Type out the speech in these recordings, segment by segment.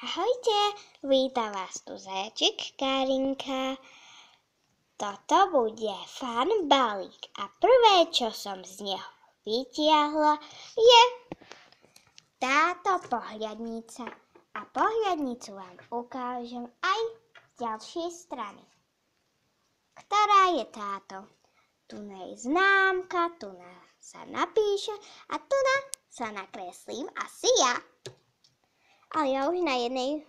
Ahojte, vítam vás tu Zajčík, Karinka. Toto bude fan balík a prvé, čo som z neho vytiahla, je táto pohľadnica. A pohľadnicu vám ukážem aj z ďalšej strany. Ktorá je táto? Tu je známka, tu sa napíše a tu sa nakreslím asi ja. Ale ja už na jednej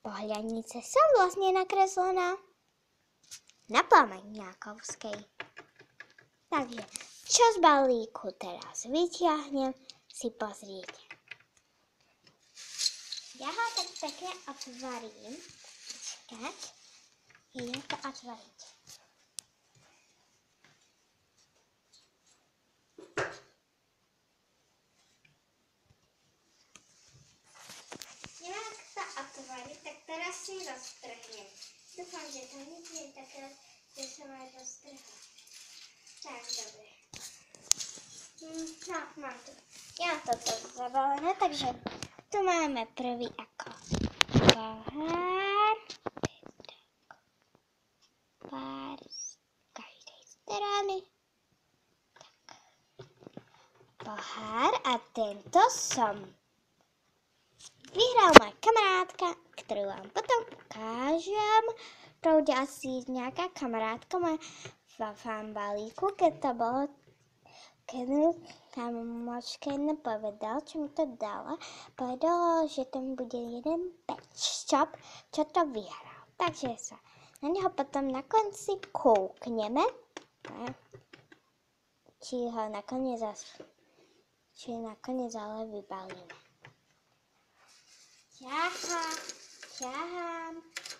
pohľadnice som vlastne nakreslená na pamätňákovskej. Takže, čo z balíku teraz vyťahnem, si pozrite. Ja ho tak pekne otvorím. Počkať, idem to otvoriť. Jak sa otvorí, tak teraz si roztrhnem. Dúfam, že to nič nie je také, že sa má roztrhať. Tak, dobre. No, mám tu. Ja toto zabalené, takže tu máme prvý ako pohár. Pár z každej strany. Tak. Pohár a tento som vyhrala moja kamarátka, ktorú vám potom ukážem. To bude asi nejaká kamarátka moja v fan balíku, keď to bolo, keď kamočka povedal, čo mi to dala. Povedala, že tam bude jeden pet shop, čo to vyhral. Takže sa na neho potom na konci koukneme, či ho nakoniec ale vybalíme. Ťahám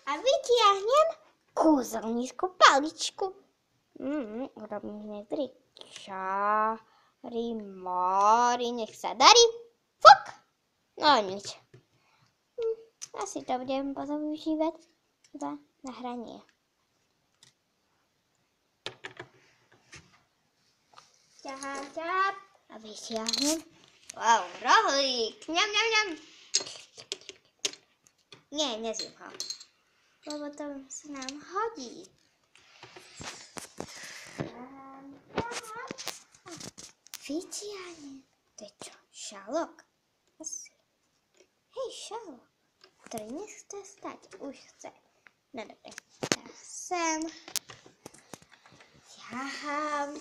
a vytiahnem kúzelnícku paličku. Urobím z nej 3 čáry, mori, nech sa darí. Fuk! No nič. Asi to budem potom využívať na hranie. Ťahám a vytiahnem. Wow, rohlík. Ňam, ňam, ňam. Nie, nezjem ho, lebo to sa nám hodí. Vytiahnem. To je čo? Šalok? Asi. Hej, šalok. Ktorý nechce stať. Už chce. No dobre. Teraz sem. Ťahám.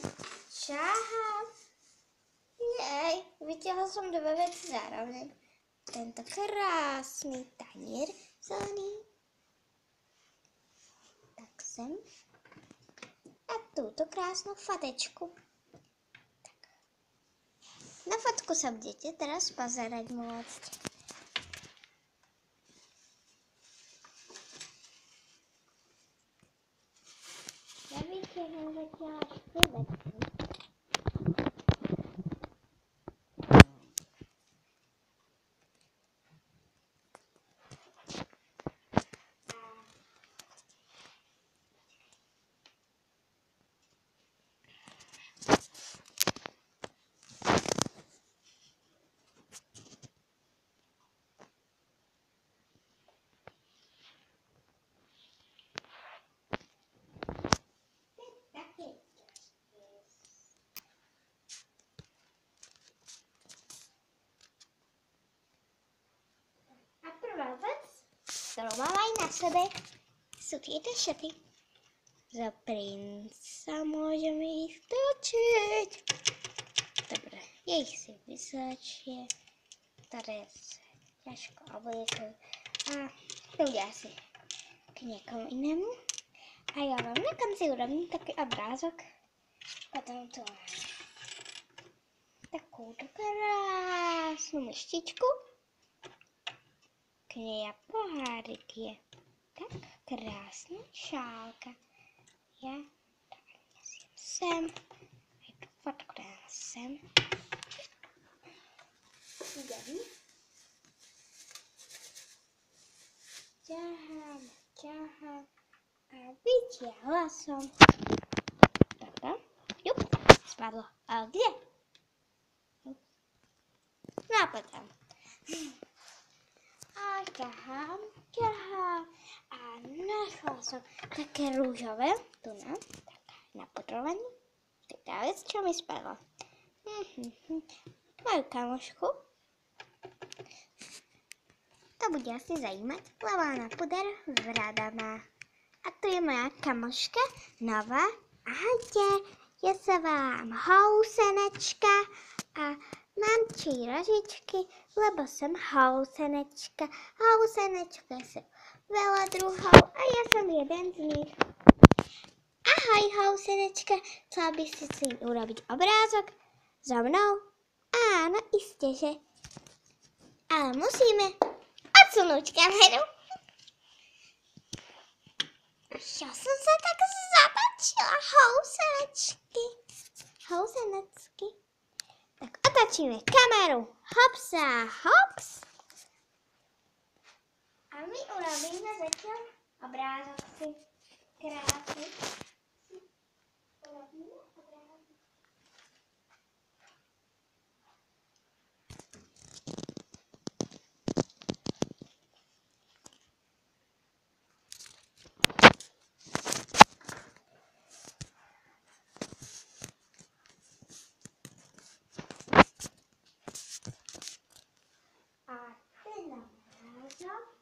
Jej, vytiahol som 2 veci zároveň. Tento krásny tanier zelený. Tak sem. A túto krásnu fatečku. Tak. Na fotku sa budete teraz pozerať môcť. Ja vytiahnem zatiaľ až 2 veci. Prvá vec, ktorú mám aj na sebe, sú tieto šaty. Za princa môžeme ich točiť. Dobre, je ich si vysočie, ktoré sa ťažko obliekujú. A to bude asi k niekomu inému. A ja vám na konci urobím taký obrázok. Potom tu mám takúto krásnu myštičku. K nej a pohárik je tak krásna šálka. Ja tak nesiem sem. Aj tú fotku dám sem. Idem. Ťahám a vytiahla som. Toto. Jup, spadlo. Ale kde? No a potom. A ťahám a našla som také rúžové, tu na podrovaní. To je tá vec, čo mi spadla. Moju kamošku. To bude asi zajímať, lebo ona puder rada má. A tu je moja kamoška, nová. Ahojte, ja sa vám housenečka a mám 3 rožičky, lebo som housenečka. Housenečka sú veľa druhov a ja som jeden z nich. Ahoj, housenečka, chcela by si urobiť obrázok so mnou? Áno, isteže. Ale musíme odsunúť kameru. Ja som sa tak zapáčila, housenecky. Tak otočíme kameru. Hopsa, hops. A my urobíme zatiaľ obrázok si krásny. Urobíme obrázok. A ten obrázok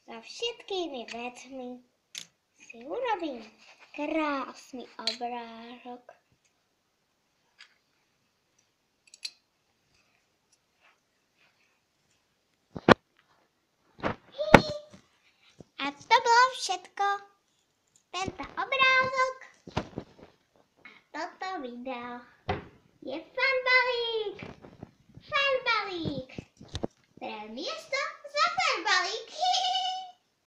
so všetkými vecmi si urobím krásny obrázok. A to bolo všetko. Tento obrázok a toto video je fanbalík. Fanbalík pre miesto